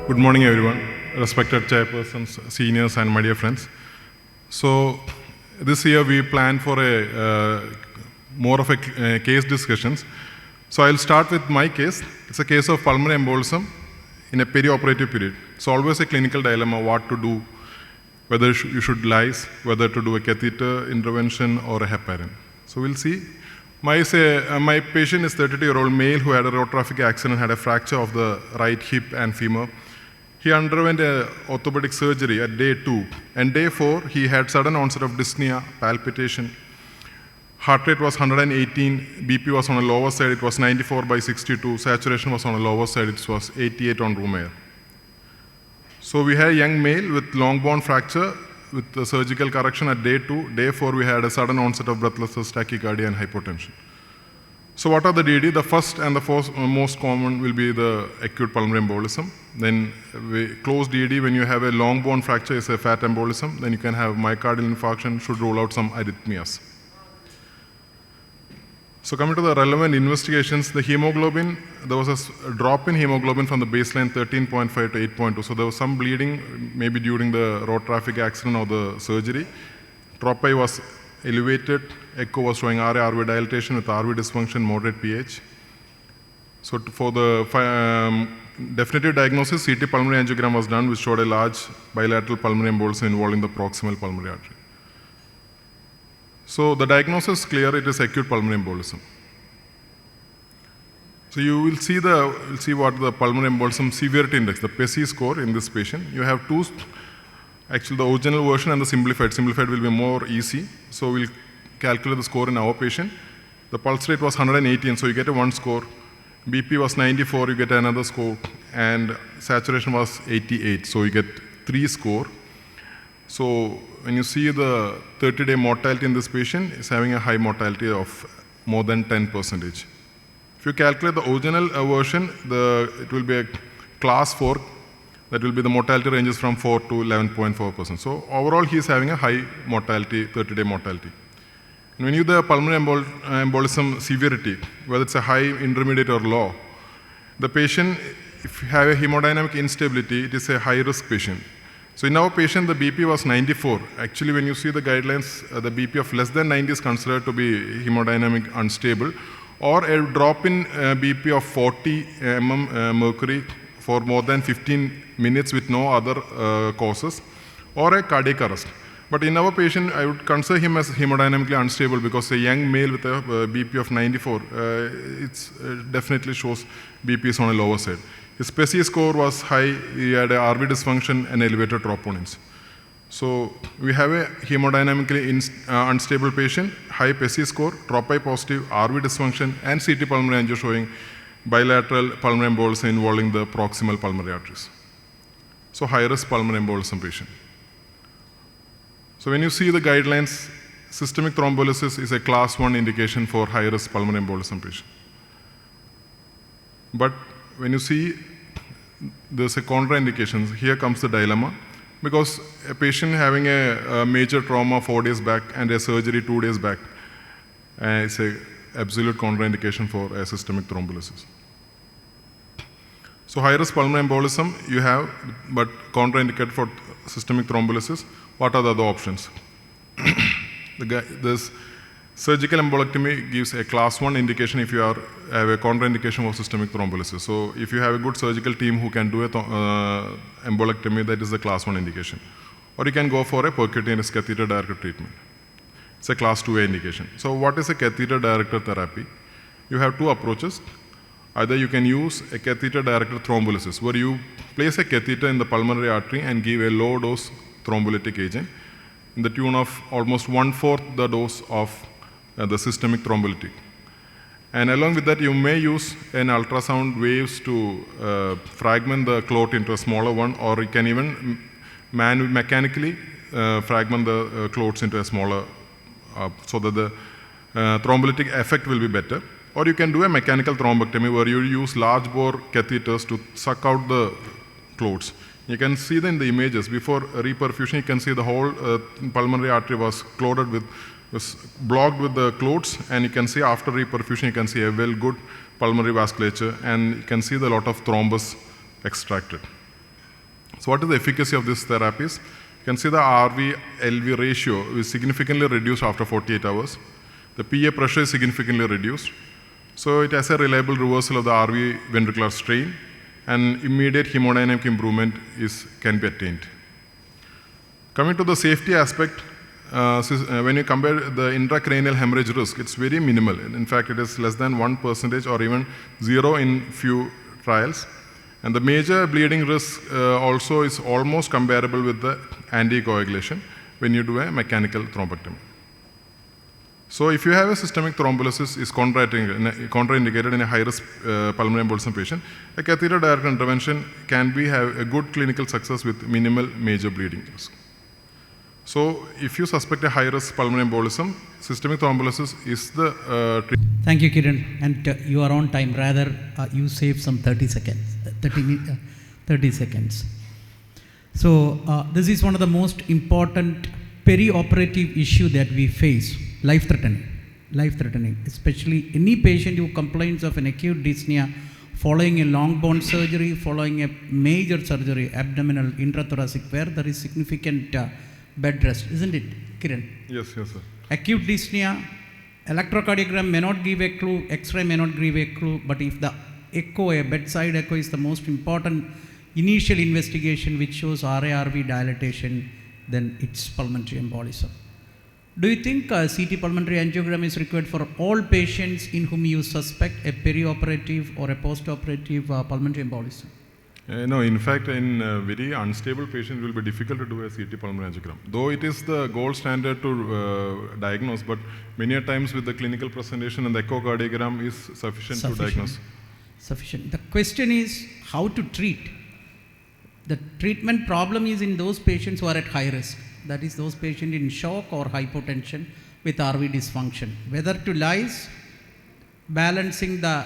Good morning, everyone, respected chairpersons, seniors, and my dear friends. So, this year we plan for more of a case discussions. So, I'll start with my case. It's a case of pulmonary embolism in a perioperative period. It's always a clinical dilemma what to do, whether you should lyse, whether to do a catheter intervention or a heparin. So, we'll see. My patient is 32-year-old male who had a road traffic accident, had a fracture of the right hip and femur. He underwent an orthopedic surgery at day 2. And day 4, he had sudden onset of dyspnea, palpitation. Heart rate was 118, BP was on the lower side, it was 94/62. Saturation was on the lower side, it was 88 on room air. So we had a young male with long bone fracture with the surgical correction at day 2. Day 4, we had a sudden onset of breathlessness, tachycardia, and hypotension. So what are the DD? The first and the most common will be the acute pulmonary embolism. Then close DD, when you have a long bone fracture, is a fat embolism. Then you can have myocardial infarction, should rule out some arrhythmias. So coming to the relevant investigations, the hemoglobin, there was a drop in hemoglobin from the baseline 13.5 to 8.2. So there was some bleeding, maybe during the road traffic accident or the surgery. Tropi was elevated, echo was showing RV dilatation with RV dysfunction, moderate pH. So for the definitive diagnosis, CT pulmonary angiogram was done, which showed a large bilateral pulmonary embolism involving the proximal pulmonary artery. So the diagnosis is clear, it is acute pulmonary embolism. So you will see what the pulmonary embolism severity index, the PESI score in this patient. You have two. Actually, the original version and the simplified. Simplified will be more easy. So we'll calculate the score in our patient. The pulse rate was 118, so you get a 1 score. BP was 94, you get another score. And saturation was 88, so you get 3 score. So when you see the 30-day mortality in this patient, it's having a high mortality of more than 10%. If you calculate the original version, it will be a class 4. That will be the mortality ranges from 4 to 11.4%. So overall, he is having a high mortality, 30-day mortality. And when you do the pulmonary embolism severity, whether it's a high, intermediate, or low, the patient, if you have a hemodynamic instability, it is a high-risk patient. So in our patient, the BP was 94. Actually, when you see the guidelines, the BP of less than 90 is considered to be hemodynamic unstable, or a drop in BP of 40 mm mercury for more than 15 minutes with no other causes, or a cardiac arrest. But in our patient, I would consider him as hemodynamically unstable because a young male with a BP of 94, it definitely shows BP is on the lower side. His PESI score was high, he had a RV dysfunction and elevated troponins. So we have a hemodynamically unstable patient, high PESI score, tropi positive, RV dysfunction, and CT pulmonary angio showing bilateral pulmonary embolism involving the proximal pulmonary arteries. So high-risk pulmonary embolism patient. So when you see the guidelines, systemic thrombolysis is a class 1 indication for high-risk pulmonary embolism patient. But when you see there's a contraindication, here comes the dilemma. Because a patient having a major trauma 4 days back and a surgery 2 days back, it's an absolute contraindication for a systemic thrombolysis. So high-risk pulmonary embolism you have, but contraindicated for systemic thrombolysis. What are the other options? This surgical embolectomy gives a class 1 indication if you have a contraindication for systemic thrombolysis. So if you have a good surgical team who can do a embolectomy, that is the class 1 indication. Or you can go for a percutaneous catheter-directed treatment. It's a class 2A indication. So what is a catheter-directed therapy? You have 2 approaches. Either you can use a catheter-directed thrombolysis, where you place a catheter in the pulmonary artery and give a low-dose thrombolytic agent in the tune of almost 1/4 the dose of the systemic thrombolytic. And along with that, you may use an ultrasound waves to fragment the clot into a smaller one, or you can even mechanically fragment the clots into a smaller, so that the thrombolytic effect will be better. Or you can do a mechanical thrombectomy where you use large bore catheters to suck out the clots. You can see in the images, before reperfusion, you can see the whole pulmonary artery was blocked with the clots, and you can see after reperfusion, you can see a well good pulmonary vasculature, and you can see the lot of thrombus extracted. So what is the efficacy of these therapies? You can see the RV-LV ratio is significantly reduced after 48 hours. The PA pressure is significantly reduced. So it has a reliable reversal of the RV ventricular strain, and immediate hemodynamic improvement can be attained. Coming to the safety aspect, when you compare the intracranial hemorrhage risk, it's very minimal. In fact, it is less than 1% or even 0 in few trials. And the major bleeding risk also is almost comparable with the anticoagulation when you do a mechanical thrombectomy. So if you have a systemic thrombolysis is contraindicated in a high-risk pulmonary embolism patient, a catheter-directed intervention can have a good clinical success with minimal major bleeding risk. So if you suspect a high-risk pulmonary embolism, systemic thrombolysis is the treatment. Thank you, Kiran. And you are on time. Rather, you save some 30 seconds. 30 seconds. So this is one of the most important perioperative issue that we face, life-threatening, especially any patient who complains of an acute dyspnea following a long bone surgery, following a major surgery, abdominal, intrathoracic, where there is significant bed rest, isn't it, Kiran? Yes, sir. Acute dyspnea, electrocardiogram may not give a clue, X-ray may not give a clue, but if the echo, a bedside echo, is the most important initial investigation which shows RA-RV dilatation, then it's pulmonary embolism. Do you think CT pulmonary angiogram is required for all patients in whom you suspect a perioperative or a postoperative pulmonary embolism? No, in fact, in very unstable patients, it will be difficult to do a CT pulmonary angiogram. Though it is the gold standard to diagnose, but many a times with the clinical presentation and the echocardiogram is sufficient to diagnose. Sufficient. The question is how to treat. The treatment problem is in those patients who are at high risk. That is those patients in shock or hypotension with RV dysfunction. Whether to lyse, balancing the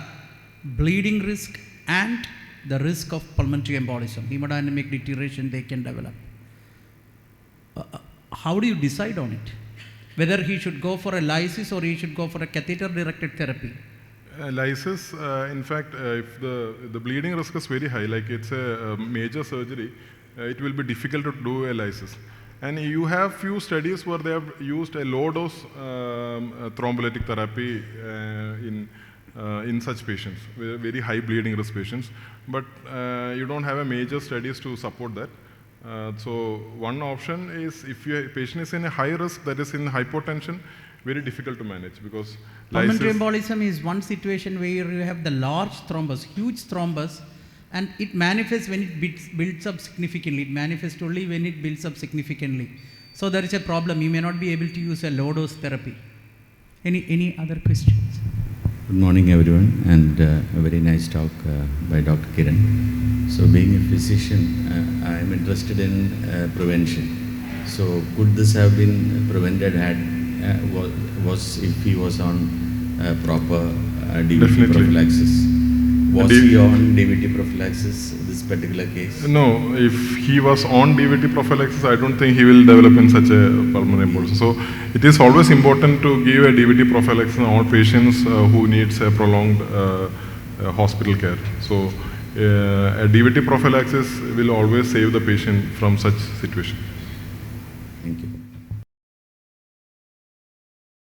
bleeding risk and the risk of pulmonary embolism, hemodynamic deterioration they can develop. How do you decide on it? Whether he should go for a lysis or he should go for a catheter-directed therapy? Lysis, in fact, if the bleeding risk is very high, like it's a major surgery, it will be difficult to do a lysis. And you have few studies where they have used a low-dose thrombolytic therapy in such patients, very high bleeding risk patients. But you don't have a major studies to support that. So one option is if your patient is in a high risk, that is in hypotension, very difficult to manage because pulmonary embolism is one situation where you have the large thrombus, huge thrombus, and it manifests when it builds up significantly. It manifests only when it builds up significantly. So there is a problem. You may not be able to use a low-dose therapy. Any other questions? Good morning, everyone, and a very nice talk by Dr. Kiran. So being a physician, I am interested in prevention. So could this have been prevented was if he was on proper DVT prophylaxis? Was he on DVT prophylaxis, this particular case? No, if he was on DVT prophylaxis, I don't think he will develop in such a pulmonary embolism. So it is always important to give a DVT prophylaxis on all patients who needs a prolonged hospital care. So a DVT prophylaxis will always save the patient from such situation.